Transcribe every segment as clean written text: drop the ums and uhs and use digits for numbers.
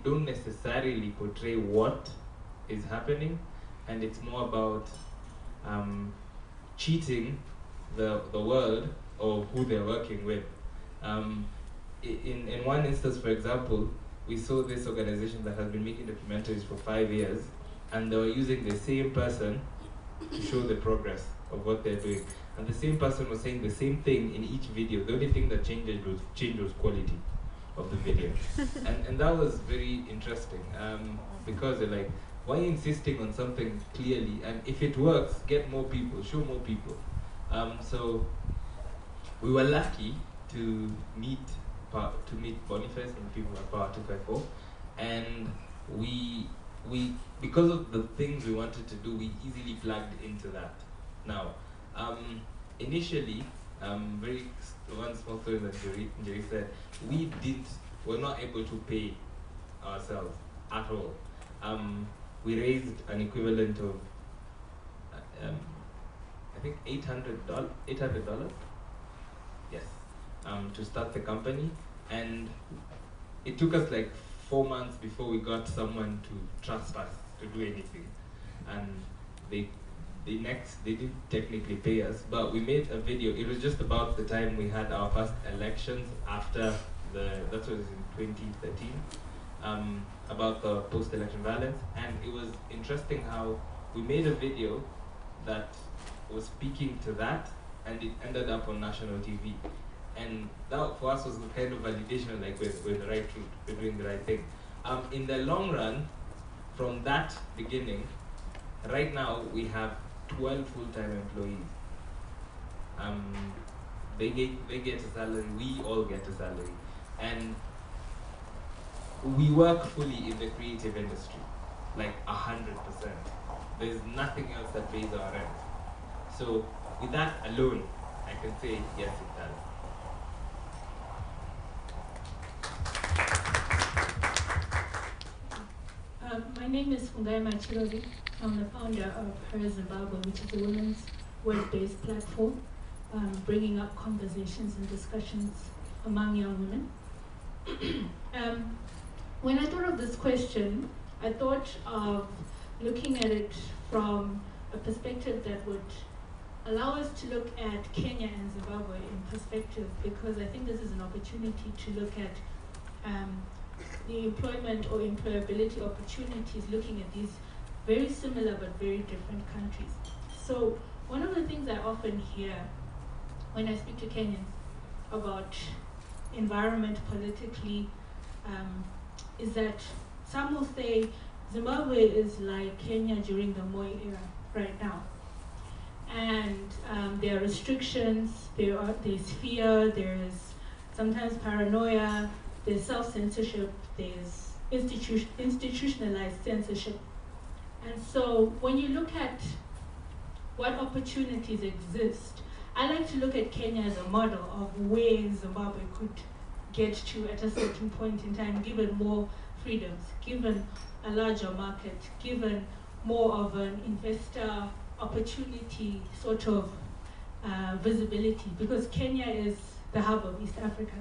don't necessarily portray what is happening, and it's more about cheating the world of who they're working with. In one instance, for example, we saw this organization that has been making documentaries for 5 years, and they were using the same person to show the progress of what they're doing. And the same person was saying the same thing in each video. The only thing that changed was quality of the video. and that was very interesting, because they're like, why insisting on something clearly? And if it works, get more people, show more people. So we were lucky to meet Boniface and people at Power 254, and we because of the things we wanted to do, we easily plugged into that. Now, initially, one small story that Jerry said, we're not able to pay ourselves at all. We raised an equivalent of, I think $800. Yes, to start the company, and it took us like 4 months before we got someone to trust us to do anything, and they didn't technically pay us, but we made a video. It was just about the time we had our first elections after that was in 2013, about the post-election violence, and it was interesting how we made a video that was speaking to that, and it ended up on national TV. And that for us was the kind of validation, like we're the right route, we're doing the right thing. In the long run, from that beginning, right now we have 12 full-time employees. They get a salary, we all get a salary. And we work fully in the creative industry, like 100%. There's nothing else that pays our rent. So with that alone, I can say yes, it does. My name is Fungai Machirori. I'm the founder of Her Zimbabwe, which is a women's web-based platform, bringing up conversations and discussions among young women. When I thought of this question, I thought of looking at it from a perspective that would allow us to look at Kenya and Zimbabwe in perspective, because I think this is an opportunity to look at the employment or employability opportunities looking at these very similar but very different countries. So one of the things I often hear when I speak to Kenyans about environment politically is that some will say Zimbabwe is like Kenya during the Moi era right now. And there are restrictions, there's fear, there's sometimes paranoia, there's self-censorship, there's institutionalized censorship. And so when you look at what opportunities exist, I like to look at Kenya as a model of where Zimbabwe could get to at a certain point in time, given more freedoms, given a larger market, given more of an investor opportunity sort of visibility, because Kenya is the hub of East Africa.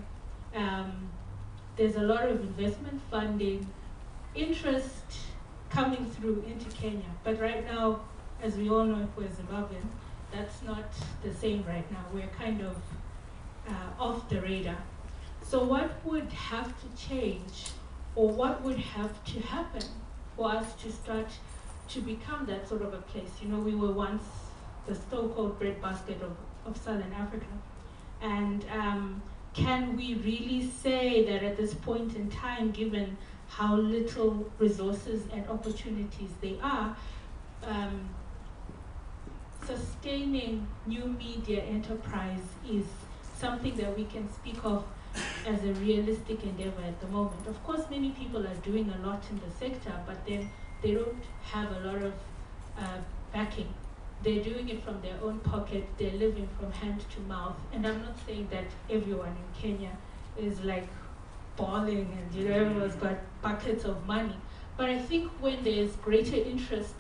There's a lot of investment funding, interest coming through into Kenya. But right now, as we all know, if we're Zimbabwean, that's not the same right now. We're kind of off the radar. So what would have to change, or what would have to happen for us to start to become that sort of a place? You know, we were once the so-called breadbasket of Southern Africa. And can we really say that at this point in time, given how little resources and opportunities there are, sustaining new media enterprise is something that we can speak of as a realistic endeavor at the moment? Of course, many people are doing a lot in the sector, but then they don't have a lot of backing. They're doing it from their own pocket, they're living from hand to mouth. And I'm not saying that everyone in Kenya is like balling and, you know, everyone's got buckets of money. But I think when there's greater interest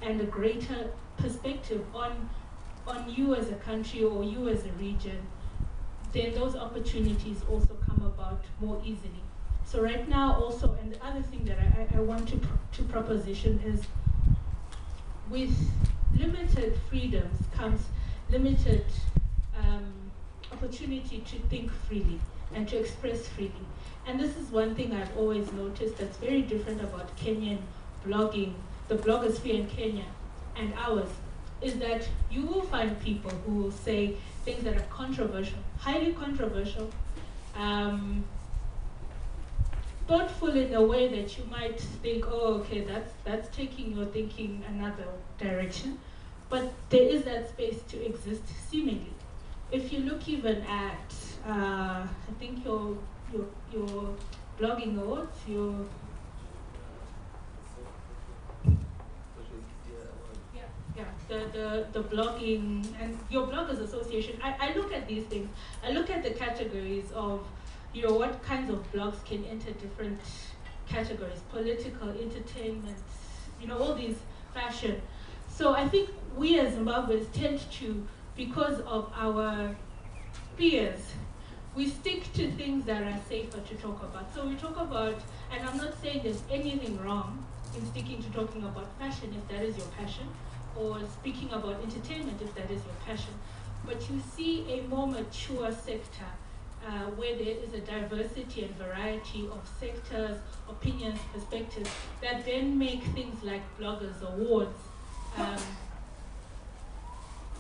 and a greater perspective on you as a country or you as a region, then those opportunities also come about more easily. So right now also, and the other thing that want to proposition is, with limited freedoms comes limited opportunity to think freely and to express freely. And this is one thing I've always noticed that's very different about Kenyan blogging, the blogosphere in Kenya and ours, is that you will find people who will say things that are controversial, highly controversial, thoughtful in a way that you might think, oh, okay, that's taking your thinking another direction. But there is that space to exist, seemingly. If you look even at, I think your blogging notes, the blogging and your bloggers association, I look at these things. I look at the categories of, what kinds of blogs can enter different categories: political, entertainment, all these, fashion. So I think we as Zimbabweans tend to, because of our fears, we stick to things that are safer to talk about. So we talk about, and I'm not saying there's anything wrong in sticking to talking about fashion if that is your passion, or speaking about entertainment if that is your passion. But you see a more mature sector where there is a diversity and variety of sectors, opinions, perspectives, that then make things like bloggers awards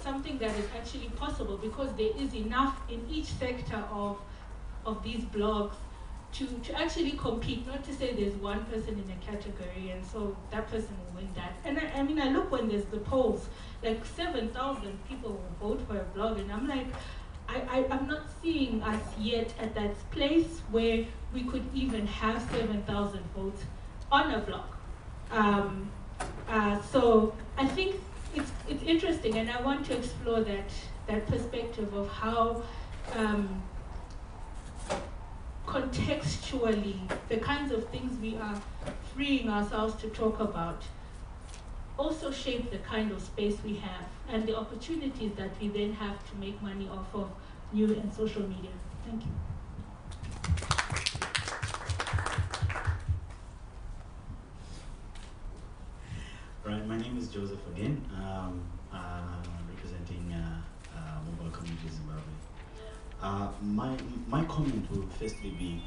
something that is actually possible, because there is enough in each sector of these blogs to actually compete, not to say there's one person in a category and so that person will win that. And I mean, I look when there's the polls, like 7,000 people will vote for a blog, and I'm like, I'm not seeing us yet at that place where we could even have 7,000 votes on a blog. So I think it's interesting, and I want to explore that perspective of how contextually the kinds of things we are freeing ourselves to talk about also shape the kind of space we have and the opportunities that we then have to make money off of news and social media. Thank you. Right, my name is Joseph again, representing Mobile Community Zimbabwe. My comment will firstly be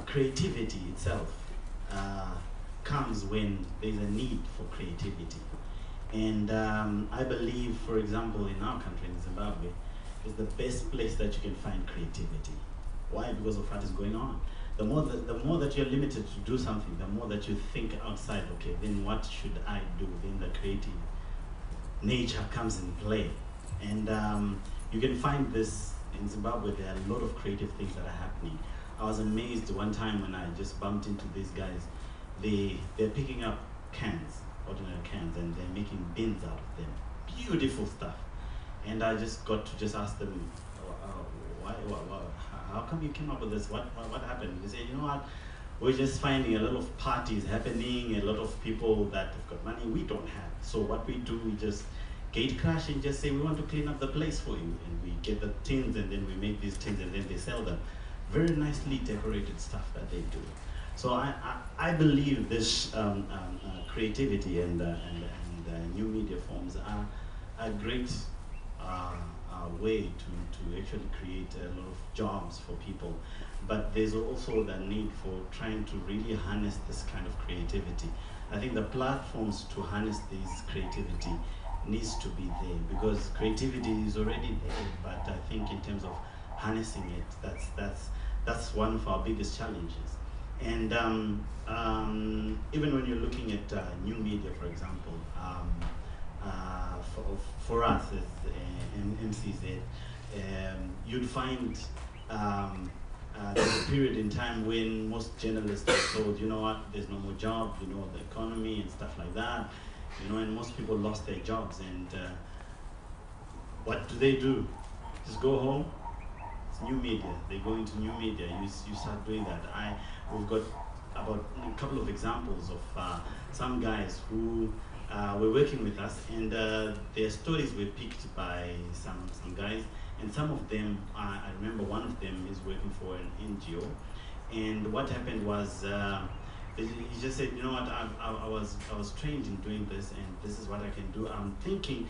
creativity itself comes when there's a need for creativity. And I believe, for example, in our country, in Zimbabwe, is the best place that you can find creativity. Why? Because of what is going on. The more that you're limited to do something, the more that you think outside, okay, then what should I do? Then the creative nature comes in play. And you can find this in Zimbabwe. There are a lot of creative things that are happening. I was amazed one time when I just bumped into these guys. They're picking up cans, ordinary cans, and they're making bins out of them. Beautiful stuff. And I just got to just ask them, how come you came up with this? What happened? They said, you know what? We're just finding a lot of parties happening, a lot of people that have got money we don't have. So what we do, we just gate crash and just say, we want to clean up the place for you. And we get the tins, and then we make these tins, and then they sell them. Very nicely decorated stuff that they do. So I believe this creativity and new media forms are a great way to actually create a lot of jobs for people. But there's also the need for trying to really harness this kind of creativity. I think the platforms to harness this creativity needs to be there, because creativity is already there, but I think in terms of harnessing it, that's one of our biggest challenges. And even when you're looking at new media, for example, for us as MCZ, you'd find there's a period in time when most journalists are told, you know what, there's no more job, the economy and stuff like that, and most people lost their jobs, and what do? Just go home? It's new media. They go into new media. You start doing that. We've got about a couple of examples of some guys who were working with us, and their stories were picked by some guys, and some of them, I remember one of them is working for an NGO, and what happened was the he just said, you know what, I was trained in doing this, and this is what I can do. I'm thinking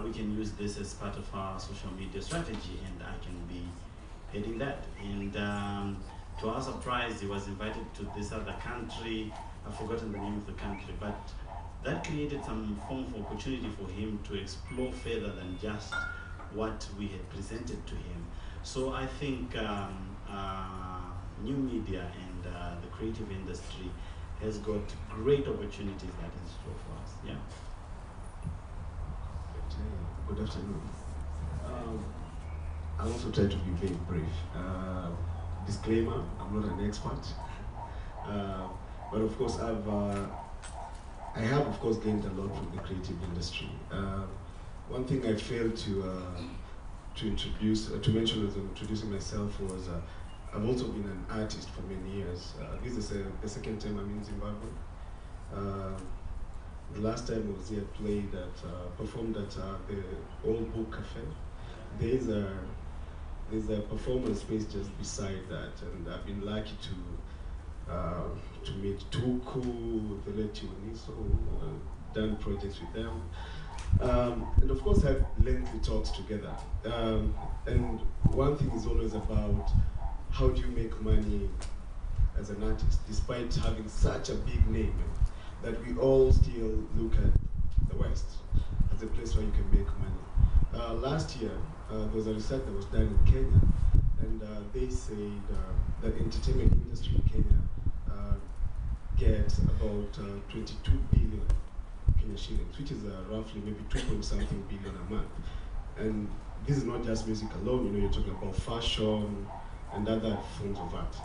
we can use this as part of our social media strategy, and I can be heading that. And to our surprise, he was invited to this other country. I've forgotten the name of the country, but that created some form of opportunity for him to explore further than just what we had presented to him. So I think new media and the creative industry has got great opportunities that in store for us. Yeah. Good afternoon. I'll also try to be very brief. Disclaimer, I'm not an expert. But of course, I have of course gained a lot from the creative industry. One thing I failed to mention as I'm introducing myself was I've also been an artist for many years. This is the second time I'm in Zimbabwe. The last time I was here, performed at the Old Book Cafe. There's a performance space just beside that, and I've been lucky to meet Tuku, the late Tioniso, done projects with them. And of course have lengthy talks together. And one thing is always about how do you make money as an artist, despite having such a big name, that we all still look at the West as a place where you can make money. Last year, there was a research that was done in Kenya, and they said that entertainment industry in Kenya gets about 22 billion Kenya shillings, which is roughly maybe 2.something billion a month. And this is not just music alone, you know, you're talking about fashion and other forms of art.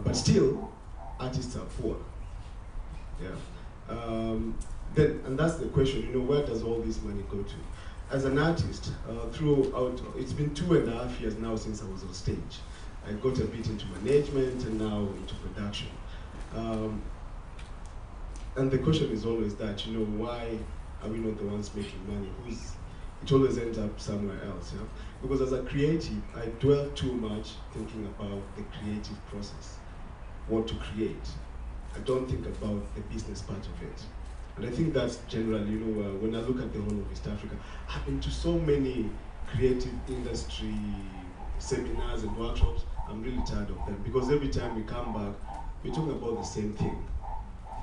But still, artists are poor. Yeah. And that's the question, you know, where does all this money go to? As an artist, throughout, it's been 2.5 years now since I was on stage. I got a bit into management and now into production. And the question is always that, you know, why are we not the ones making money? It always ends up somewhere else, yeah? Because as a creative, I dwell too much thinking about the creative process, what to create. I don't think about the business part of it. And I think that's generally, you know, when I look at the whole of East Africa, I've been to so many creative industry seminars and workshops, I'm really tired of them, because every time we come back, we're talking about the same thing.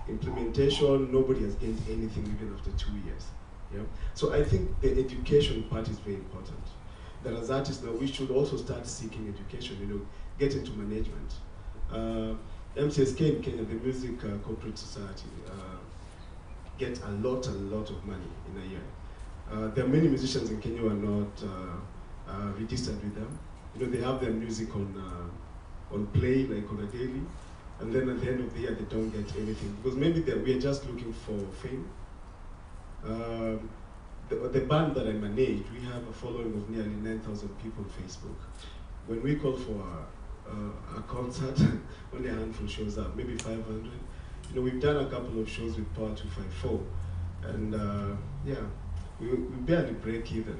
Implementation, nobody has gained anything even after 2 years. Yeah? So I think the education part is very important. That as artists now, we should also start seeking education, you know, get into management. MCSK in Kenya, the Music Corporate Society, get a lot of money in a year. There are many musicians in Kenya who are not registered with them. You know, they have their music on play, like on a daily, and then at the end of the year they don't get anything, because maybe we are just looking for fame. The band that I manage, we have a following of nearly 9,000 people on Facebook. When we call for a concert, only a handful shows up, maybe 500. You know, we've done a couple of shows with Power 254, and yeah, we barely break even.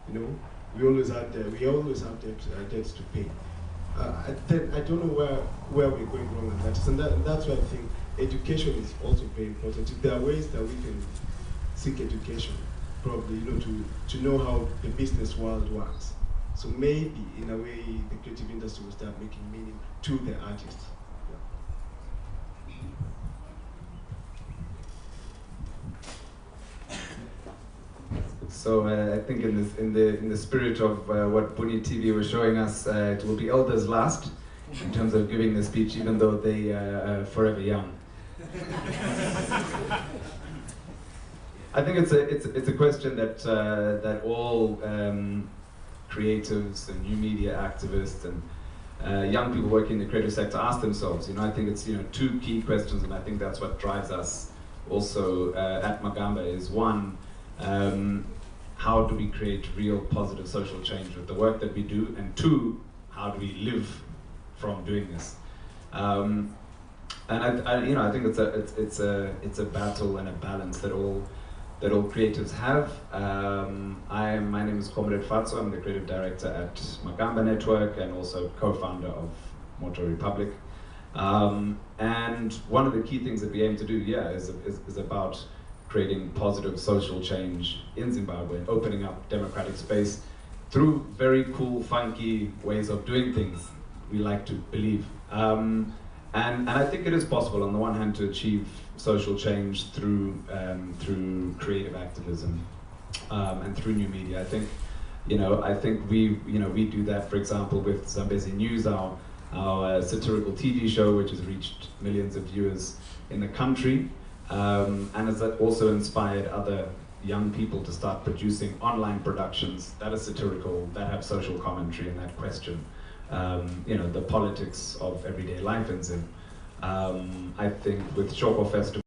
You know, we always have debts to pay. I don't know where we're going wrong on that. And that's why I think education is also very important. If there are ways that we can seek education, probably, you know, to know how the business world works. So maybe, in a way, the creative industry will start making meaning to the artists. So I think in the spirit of what Buni TV was showing us, it will be elders last in terms of giving the speech, even though they are forever young. I think it's a question that that all creatives and new media activists and young people working in the creative sector ask themselves. You know, I think it's, you know, two key questions, and I think that's what drives us also at Magamba. Is one, how do we create real positive social change with the work that we do, and two, how do we live from doing this? And you know, I think it's a battle and a balance that all creatives have. My name is Comrade Fatso. I'm the creative director at Magamba Network and also co-founder of Moto Republic. And one of the key things that we aim to do, is about creating positive social change in Zimbabwe and opening up democratic space through very cool, funky ways of doing things, we like to believe. And I think it is possible, on the one hand, to achieve social change through creative activism and through new media. I think we do that, for example, with Zambezi News, our satirical TV show, which has reached millions of viewers in the country, and has also inspired other young people to start producing online productions that are satirical, that have social commentary, and that question the politics of everyday life in Zim. I think with Shoko Festival,